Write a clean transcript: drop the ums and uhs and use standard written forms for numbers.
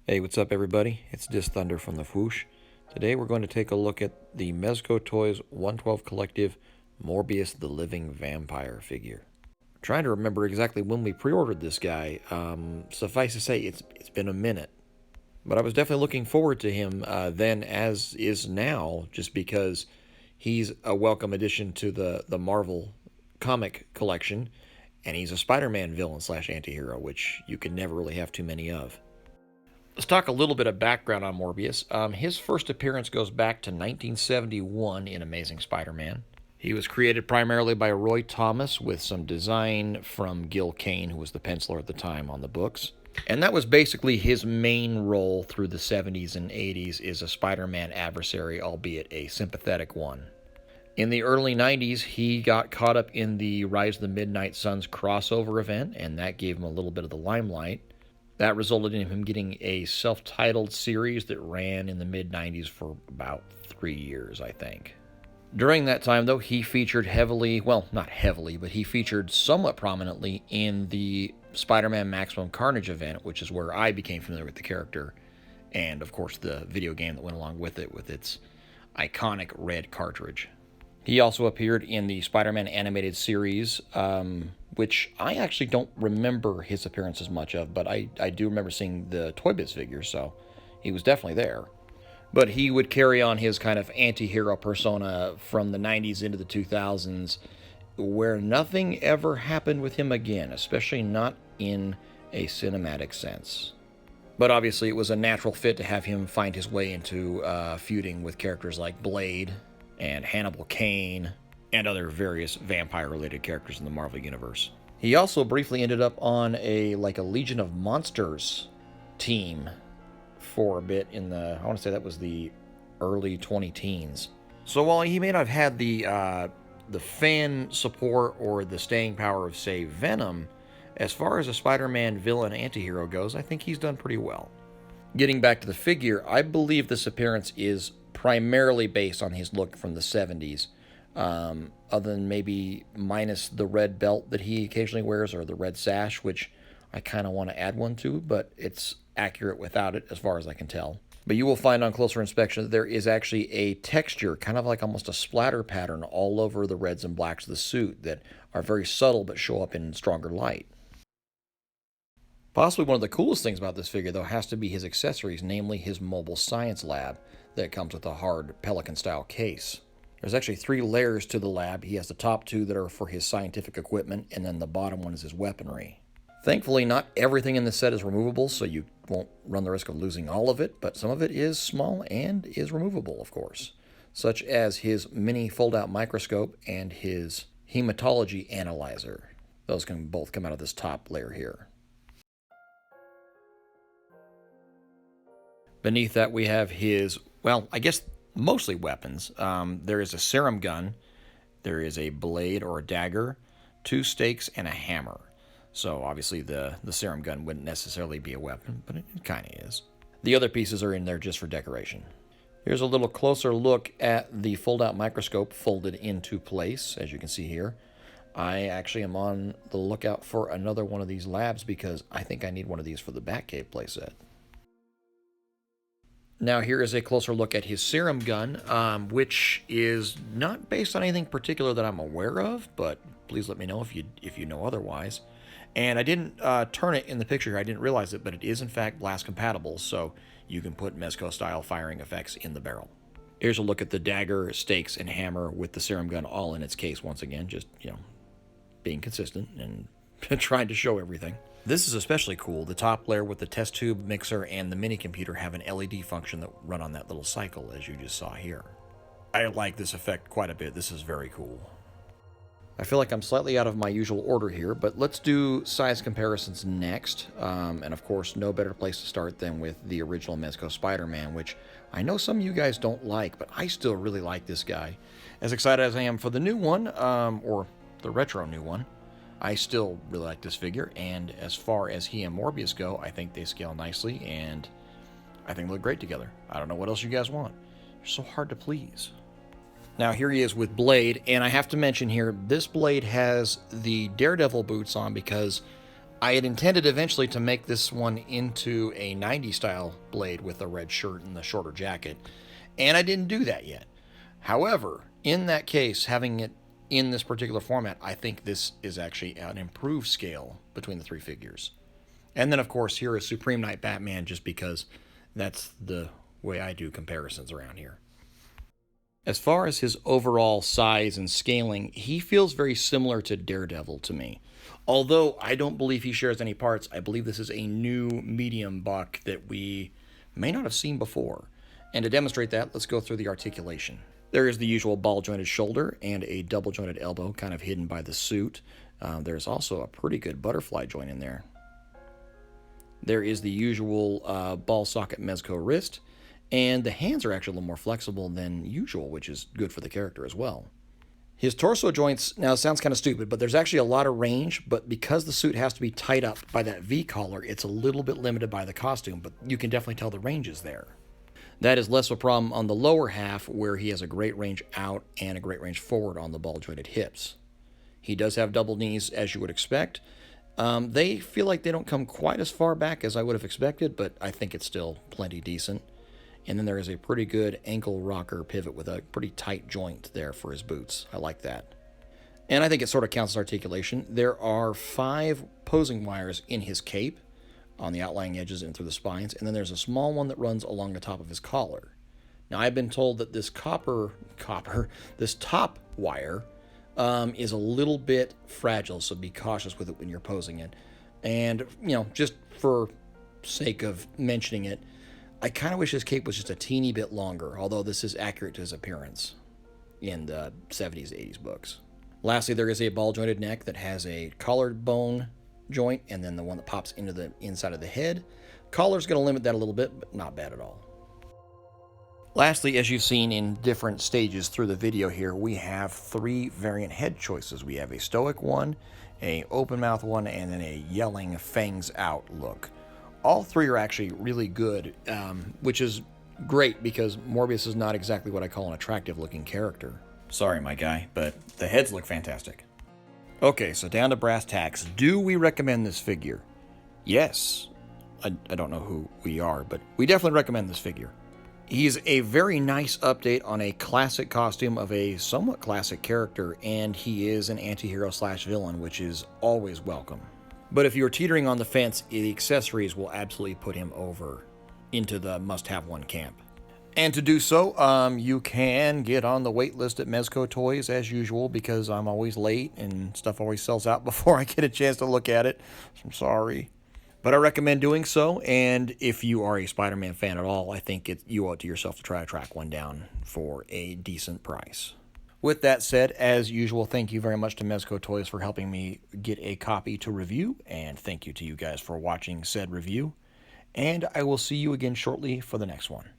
Hey, what's up, everybody? It's DisThunder from the Fwoosh. Today we're going to take a look at the Mezco Toys 112 Collective Morbius the Living Vampire figure. I'm trying to remember exactly when we pre-ordered this guy. Suffice to say, it's been a minute. But I was definitely looking forward to him then, as is now, just because he's a welcome addition to the Marvel comic collection, and he's a Spider-Man villain slash anti-hero, which you can never really have too many of. Let's talk a little bit of background on Morbius. His first appearance goes back to 1971 in Amazing Spider-Man. He was created primarily by Roy Thomas with some design from Gil Kane, who was the penciler at the time on the books. And that was basically his main role through the 70s and 80s, is a Spider-Man adversary, albeit a sympathetic one. In the early 90s, he got caught up in the Rise of the Midnight Suns crossover event, and that gave him a little bit of the limelight. That resulted in him getting a self-titled series that ran in the mid-90s for about 3 years, I think. During that time, though, he featured heavily, well, not heavily, but he featured somewhat prominently in the Spider-Man Maximum Carnage event, which is where I became familiar with the character, and, of course, the video game that went along with it with its iconic red cartridge. He also appeared in the Spider-Man animated series, which I actually don't remember his appearances much of, but I do remember seeing the Toy Biz figures, so he was definitely there. But he would carry on his kind of anti-hero persona from the 90s into the 2000s, where nothing ever happened with him again, especially not in a cinematic sense. But obviously it was a natural fit to have him find his way into feuding with characters like Blade and Hannibal Caine, and other various vampire-related characters in the Marvel Universe. He also briefly ended up on a Legion of Monsters team for a bit in the, I want to say that was the early 20-teens. So while he may not have had the fan support or the staying power of, say, Venom, as far as a Spider-Man villain anti-hero goes, I think he's done pretty well. Getting back to the figure, I believe this appearance is primarily based on his look from the 70s, other than maybe minus the red belt that he occasionally wears, or the red sash, which I kind of want to add one to, but it's accurate without it as far as I can tell. But you will find on closer inspection that there is actually a texture, kind of like almost a splatter pattern all over the reds and blacks of the suit that are very subtle but show up in stronger light. Possibly one of the coolest things about this figure, though, has to be his accessories, namely his mobile science lab that comes with a hard Pelican-style case. There's actually 3 layers to the lab. He has the top 2 that are for his scientific equipment, and then the bottom one is his weaponry. Thankfully, not everything in the set is removable, so you won't run the risk of losing all of it, but some of it is small and is removable, of course, such as his mini fold-out microscope and his hematology analyzer. Those can both come out of this top layer here. Beneath that, we have his, well, I guess mostly weapons. There is a serum gun, there is a blade or a dagger, 2 stakes, and a hammer. So obviously the serum gun wouldn't necessarily be a weapon, but it kind of is. The other pieces are in there just for decoration. Here's a little closer look at the fold-out microscope folded into place, as you can see here. I actually am on the lookout for another one of these labs because I think I need one of these for the Batcave playset. Now here is a closer look at his serum gun, which is not based on anything particular that I'm aware of, but please let me know if you know otherwise. And I didn't turn it in the picture here, I didn't realize it, but it is in fact blast compatible, so you can put Mezco-style firing effects in the barrel. Here's a look at the dagger, stakes, and hammer with the serum gun all in its case once again, just, being consistent and trying to show everything. This is especially cool. The top layer with the test tube, mixer, and the mini computer have an LED function that run on that little cycle, as you just saw here. I like this effect quite a bit. This is very cool. I feel like I'm slightly out of my usual order here, but let's do size comparisons next. And of course, no better place to start than with the original Mezco Spider-Man, which I know some of you guys don't like, but I still really like this guy. As excited as I am for the new one, or the retro new one, I still really like this figure, and as far as he and Morbius go, I think they scale nicely, and I think they look great together. I don't know what else you guys want. You're so hard to please. Now here he is with Blade, and I have to mention here, this Blade has the Daredevil boots on because I had intended eventually to make this one into a 90s style blade with a red shirt and the shorter jacket, and I didn't do that yet. However, in that case, having it in this particular format, I think this is actually an improved scale between the three figures. And then, of course, here is Supreme Knight Batman, just because that's the way I do comparisons around here. As far as his overall size and scaling, he feels very similar to Daredevil to me. Although I don't believe he shares any parts, I believe this is a new medium buck that we may not have seen before. And to demonstrate that, let's go through the articulation. There is the usual ball-jointed shoulder and a double-jointed elbow kind of hidden by the suit. There's also a pretty good butterfly joint in there. There is the usual ball socket Mezco wrist, and the hands are actually a little more flexible than usual, which is good for the character as well. His torso joints, now sounds kind of stupid, but there's actually a lot of range, but because the suit has to be tied up by that V-collar, it's a little bit limited by the costume, but you can definitely tell the range is there. That is less of a problem on the lower half, where he has a great range out and a great range forward on the ball-jointed hips. He does have double knees, as you would expect. They feel like they don't come quite as far back as I would have expected, but I think it's still plenty decent. And then there is a pretty good ankle rocker pivot with a pretty tight joint there for his boots. I like that. And I think it sort of counts as articulation. There are 5 posing wires in his cape on the outlying edges and through the spines, and then there's a small one that runs along the top of his collar. Now, I've been told that this this top wire is a little bit fragile, so be cautious with it when you're posing it. And, just for sake of mentioning it, I kind of wish his cape was just a teeny bit longer, although this is accurate to his appearance in the 70s, 80s books. Lastly, there is a ball-jointed neck that has a collared bone joint, and then the one that pops into the inside of the head. Collar's going to limit that a little bit, but not bad at all. Lastly, as you've seen in different stages through the video here, we have 3 variant head choices. We have a stoic one, a open mouth one, and then a yelling fangs out look. All 3 are actually really good, which is great because Morbius is not exactly what I call an attractive looking character. Sorry, my guy, but the heads look fantastic. Okay, so down to brass tacks. Do we recommend this figure? Yes. I don't know who we are, but we definitely recommend this figure. He's a very nice update on a classic costume of a somewhat classic character, and he is an anti-hero / villain, which is always welcome. But if you're teetering on the fence, the accessories will absolutely put him over into the must-have one camp. And to do so, you can get on the wait list at Mezco Toys as usual, because I'm always late and stuff always sells out before I get a chance to look at it. So I'm sorry. But I recommend doing so, and if you are a Spider-Man fan at all, I think you owe it to yourself to try to track one down for a decent price. With that said, as usual, thank you very much to Mezco Toys for helping me get a copy to review, and thank you to you guys for watching said review. And I will see you again shortly for the next one.